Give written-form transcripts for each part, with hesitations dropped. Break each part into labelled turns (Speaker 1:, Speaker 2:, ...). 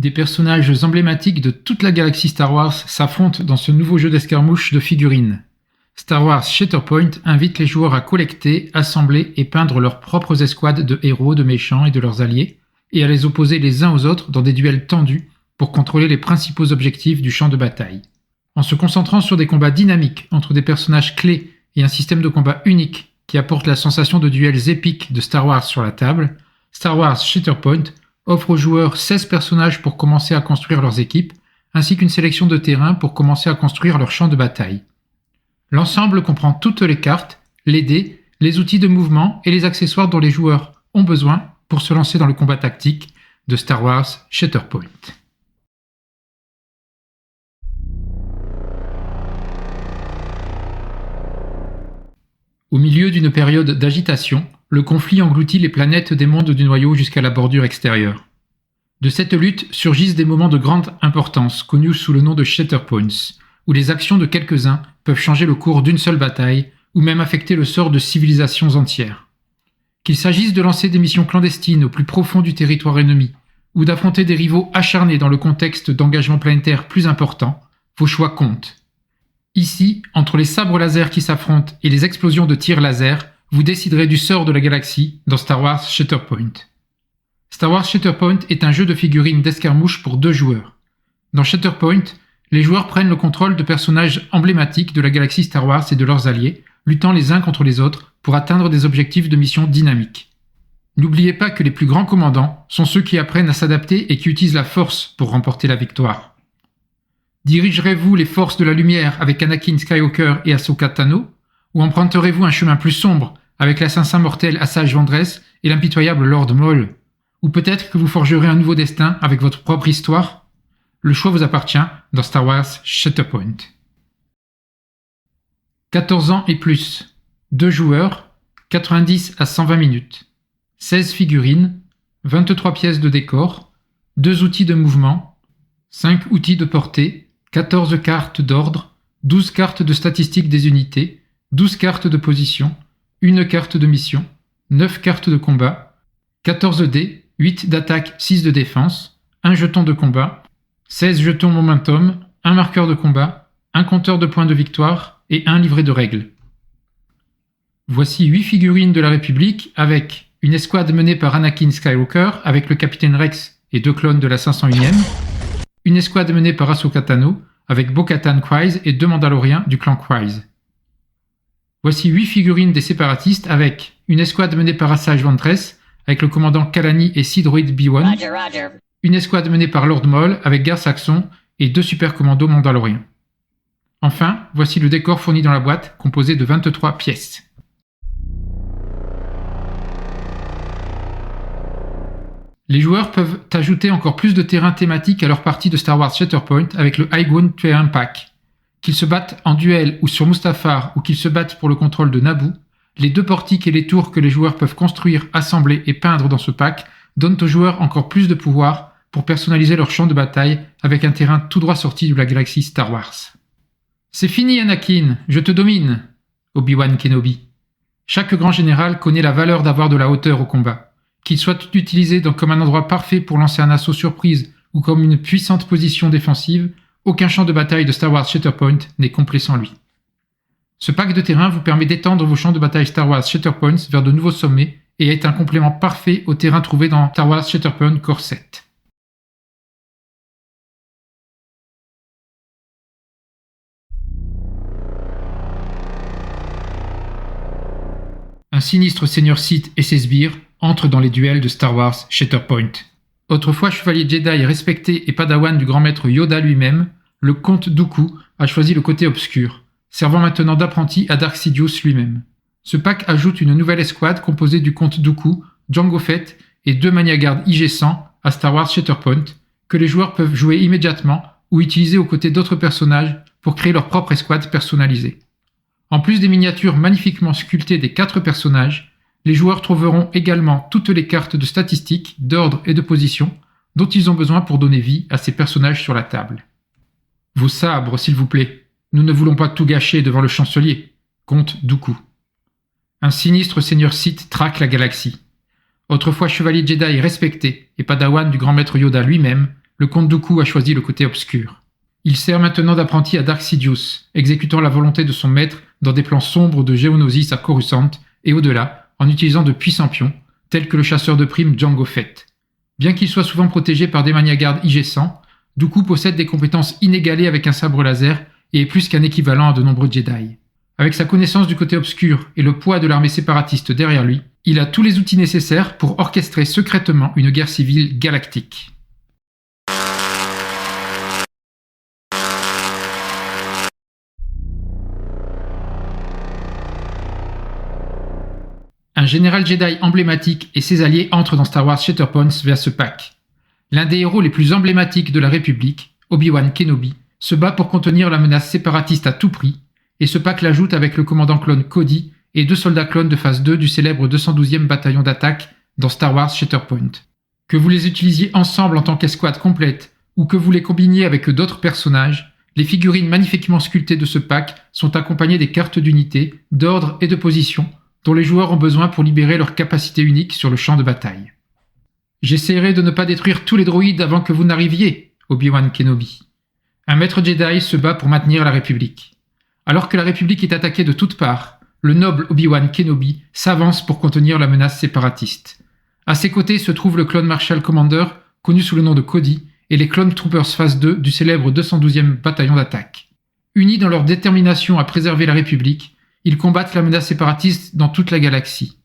Speaker 1: Des personnages emblématiques de toute la galaxie Star Wars s'affrontent dans ce nouveau jeu d'escarmouche de figurines. Star Wars Shatterpoint invite les joueurs à collecter, assembler et peindre leurs propres escouades de héros, de méchants et de leurs alliés, et à les opposer les uns aux autres dans des duels tendus pour contrôler les principaux objectifs du champ de bataille. En se concentrant sur des combats dynamiques entre des personnages clés et un système de combat unique qui apporte la sensation de duels épiques de Star Wars sur la table, Star Wars Shatterpoint offre aux joueurs 16 personnages pour commencer à construire leurs équipes, ainsi qu'une sélection de terrains pour commencer à construire leur champ de bataille. L'ensemble comprend toutes les cartes, les dés, les outils de mouvement et les accessoires dont les joueurs ont besoin pour se lancer dans le combat tactique de Star Wars Shatterpoint. Au milieu d'une période d'agitation, le conflit engloutit les planètes des mondes du noyau jusqu'à la bordure extérieure. De cette lutte surgissent des moments de grande importance, connus sous le nom de Shatterpoints, où les actions de quelques-uns peuvent changer le cours d'une seule bataille, ou même affecter le sort de civilisations entières. Qu'il s'agisse de lancer des missions clandestines au plus profond du territoire ennemi, ou d'affronter des rivaux acharnés dans le contexte d'engagement planétaire plus important, vos choix comptent. Ici, entre les sabres laser qui s'affrontent et les explosions de tirs laser, vous déciderez du sort de la galaxie dans Star Wars Shatterpoint. Star Wars Shatterpoint est un jeu de figurines d'escarmouche pour 2 joueurs. Dans Shatterpoint, les joueurs prennent le contrôle de personnages emblématiques de la galaxie Star Wars et de leurs alliés, luttant les uns contre les autres pour atteindre des objectifs de mission dynamiques. N'oubliez pas que les plus grands commandants sont ceux qui apprennent à s'adapter et qui utilisent la force pour remporter la victoire. Dirigerez-vous les forces de la lumière avec Anakin Skywalker et Ahsoka Tano, ou emprunterez-vous un chemin plus sombre avec l'assassin mortel Asajj Ventress et l'impitoyable Lord Maul? Ou peut-être que vous forgerez un nouveau destin avec votre propre histoire? Le choix vous appartient dans Star Wars Shatterpoint. 14 ans et plus, 2 joueurs, 90 à 120 minutes, 16 figurines, 23 pièces de décor, 2 outils de mouvement, 5 outils de portée, 14 cartes d'ordre, 12 cartes de statistiques des unités, 12 cartes de position, 1 carte de mission, 9 cartes de combat, 14 dés, 8 d'attaque, 6 de défense, 1 jeton de combat, 16 jetons momentum, 1 marqueur de combat, 1 compteur de points de victoire et 1 livret de règles. Voici 8 figurines de la République avec une escouade menée par Anakin Skywalker avec le capitaine Rex et 2 clones de la 501e, une escouade menée par Ahsoka Tano avec Bo-Katan Kryze et 2 Mandaloriens du clan Kryze. Voici 8 figurines des séparatistes avec une escouade menée par Asajj Ventress avec le commandant Kalani et 6 droïdes B-1, une escouade menée par Lord Maul avec Gar Saxon et 2 super commandos mandaloriens. Enfin, voici le décor fourni dans la boîte, composé de 23 pièces. Les joueurs peuvent ajouter encore plus de terrains thématiques à leur partie de Star Wars Shatterpoint avec le High Ground Terrain Pack. Qu'ils se battent en duel ou sur Mustafar ou qu'ils se battent pour le contrôle de Naboo, les 2 portiques et les tours que les joueurs peuvent construire, assembler et peindre dans ce pack donnent aux joueurs encore plus de pouvoir pour personnaliser leur champ de bataille avec un terrain tout droit sorti de la galaxie Star Wars. C'est fini Anakin, je te domine, Obi-Wan Kenobi. Chaque grand général connaît la valeur d'avoir de la hauteur au combat. Qu'il soit utilisé comme un endroit parfait pour lancer un assaut surprise ou comme une puissante position défensive, aucun champ de bataille de Star Wars Shatterpoint n'est complet sans lui. Ce pack de terrain vous permet d'étendre vos champs de bataille Star Wars Shatterpoints vers de nouveaux sommets et est un complément parfait au terrain trouvé dans Star Wars Shatterpoint Core 7. Un sinistre seigneur Sith et ses sbires entrent dans les duels de Star Wars Shatterpoint. Autrefois chevalier Jedi respecté et padawan du grand maître Yoda lui-même, le comte Dooku a choisi le côté obscur, servant maintenant d'apprenti à Dark Sidious lui-même. Ce pack ajoute une nouvelle escouade composée du comte Dooku, Jango Fett et 2 Magna-Guard IG-100 à Star Wars Shatterpoint que les joueurs peuvent jouer immédiatement ou utiliser aux côtés d'autres personnages pour créer leur propre escouade personnalisée. En plus des miniatures magnifiquement sculptées des 4 personnages, les joueurs trouveront également toutes les cartes de statistiques, d'ordre et de position dont ils ont besoin pour donner vie à ces personnages sur la table. Vos sabres, s'il vous plaît. Nous ne voulons pas tout gâcher devant le chancelier, comte Dooku. Un sinistre seigneur Sith traque la galaxie. Autrefois chevalier Jedi respecté et padawan du grand maître Yoda lui-même, le comte Dooku a choisi le côté obscur. Il sert maintenant d'apprenti à Dark Sidious, exécutant la volonté de son maître dans des plans sombres de Geonosis à Coruscant et au-delà, en utilisant de puissants pions, tels que le chasseur de primes Jango Fett. Bien qu'il soit souvent protégé par des maniagardes IG-100, Dooku possède des compétences inégalées avec un sabre laser et est plus qu'un équivalent à de nombreux Jedi. Avec sa connaissance du côté obscur et le poids de l'armée séparatiste derrière lui, il a tous les outils nécessaires pour orchestrer secrètement une guerre civile galactique. Un général Jedi emblématique et ses alliés entrent dans Star Wars Shatterpoint via ce pack. L'un des héros les plus emblématiques de la République, Obi-Wan Kenobi, se bat pour contenir la menace séparatiste à tout prix, et ce pack l'ajoute avec le commandant clone Cody et 2 soldats clones de phase 2 du célèbre 212e bataillon d'attaque dans Star Wars Shatterpoint. Que vous les utilisiez ensemble en tant qu'escouade complète, ou que vous les combiniez avec d'autres personnages, les figurines magnifiquement sculptées de ce pack sont accompagnées des cartes d'unité, d'ordre et de position, dont les joueurs ont besoin pour libérer leur capacité unique sur le champ de bataille. J'essaierai de ne pas détruire tous les droïdes avant que vous n'arriviez, Obi-Wan Kenobi. Un maître Jedi se bat pour maintenir la République. Alors que la République est attaquée de toutes parts, le noble Obi-Wan Kenobi s'avance pour contenir la menace séparatiste. À ses côtés se trouve le clone Marshal Commander, connu sous le nom de Cody, et les Clone Troopers phase 2 du célèbre 212e bataillon d'attaque. Unis dans leur détermination à préserver la République, ils combattent la menace séparatiste dans toute la galaxie.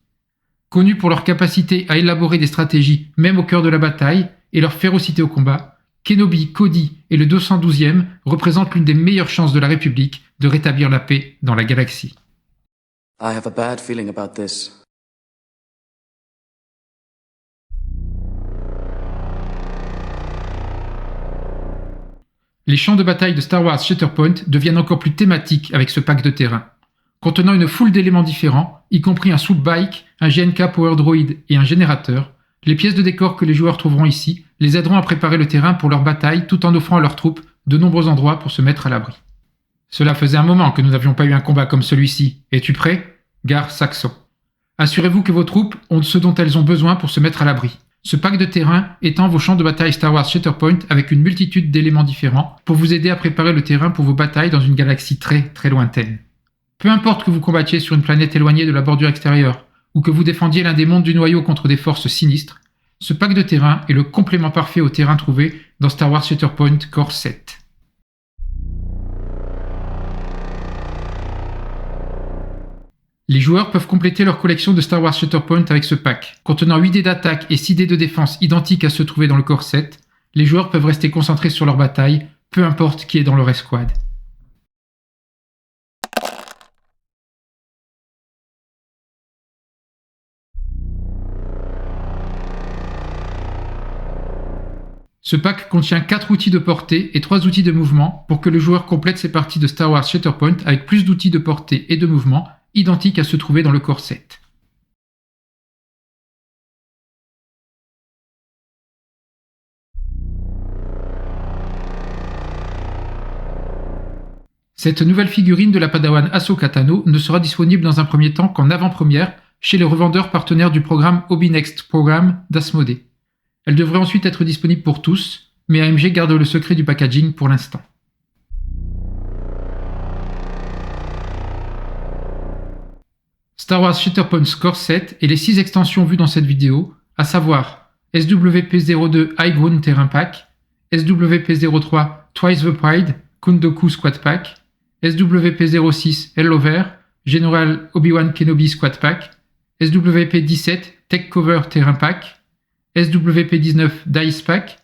Speaker 1: Connus pour leur capacité à élaborer des stratégies même au cœur de la bataille et leur férocité au combat, Kenobi, Cody et le 212e représentent l'une des meilleures chances de la République de rétablir la paix dans la galaxie.
Speaker 2: I have a bad feeling about this.
Speaker 1: Les champs de bataille de Star Wars Shatterpoint deviennent encore plus thématiques avec ce pack de terrain. Contenant une foule d'éléments différents, y compris un swoop bike, un GNK Power Droid et un générateur, les pièces de décor que les joueurs trouveront ici les aideront à préparer le terrain pour leur bataille tout en offrant à leurs troupes de nombreux endroits pour se mettre à l'abri. Cela faisait un moment que nous n'avions pas eu un combat comme celui-ci. Es-tu prêt ? Gare Saxon. Assurez-vous que vos troupes ont ce dont elles ont besoin pour se mettre à l'abri. Ce pack de terrain étend vos champs de bataille Star Wars Shatterpoint avec une multitude d'éléments différents pour vous aider à préparer le terrain pour vos batailles dans une galaxie très très lointaine. Peu importe que vous combattiez sur une planète éloignée de la bordure extérieure ou que vous défendiez l'un des mondes du noyau contre des forces sinistres, ce pack de terrain est le complément parfait au terrain trouvé dans Star Wars Shatterpoint Core 7. Les joueurs peuvent compléter leur collection de Star Wars Shatterpoint avec ce pack. Contenant 8 dés d'attaque et 6 dés de défense identiques à ceux trouvés dans le Core 7, les joueurs peuvent rester concentrés sur leur bataille, peu importe qui est dans leur escouade. Ce pack contient 4 outils de portée et 3 outils de mouvement pour que le joueur complète ses parties de Star Wars Shatterpoint avec plus d'outils de portée et de mouvement identiques à ceux trouvés dans le Core 7. Cette nouvelle figurine de la Padawan Ahsoka Tano ne sera disponible dans un premier temps qu'en avant-première chez les revendeurs partenaires du programme Hobby Next Program d'Asmodée. Elle devrait ensuite être disponible pour tous, mais AMG garde le secret du packaging pour l'instant. Star Wars Shatterpoint Core 7 et les 6 extensions vues dans cette vidéo, à savoir SWP-02 High Ground Terrain Pack, SWP-03 Twice the Pride Kundoku Squad Pack, SWP-06 Hellover General Obi-Wan Kenobi Squad Pack, SWP-17 Tech Cover Terrain Pack, SWP-19 Dice Pack,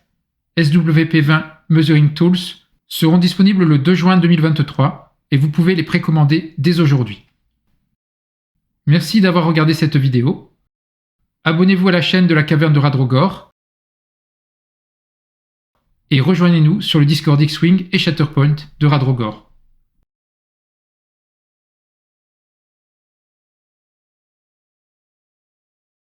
Speaker 1: SWP-20 Measuring Tools seront disponibles le 2 juin 2023 et vous pouvez les précommander dès aujourd'hui. Merci d'avoir regardé cette vidéo. Abonnez-vous à la chaîne de la Caverne de Radrogor et rejoignez-nous sur le Discord X-Wing et Shatterpoint de Radrogor.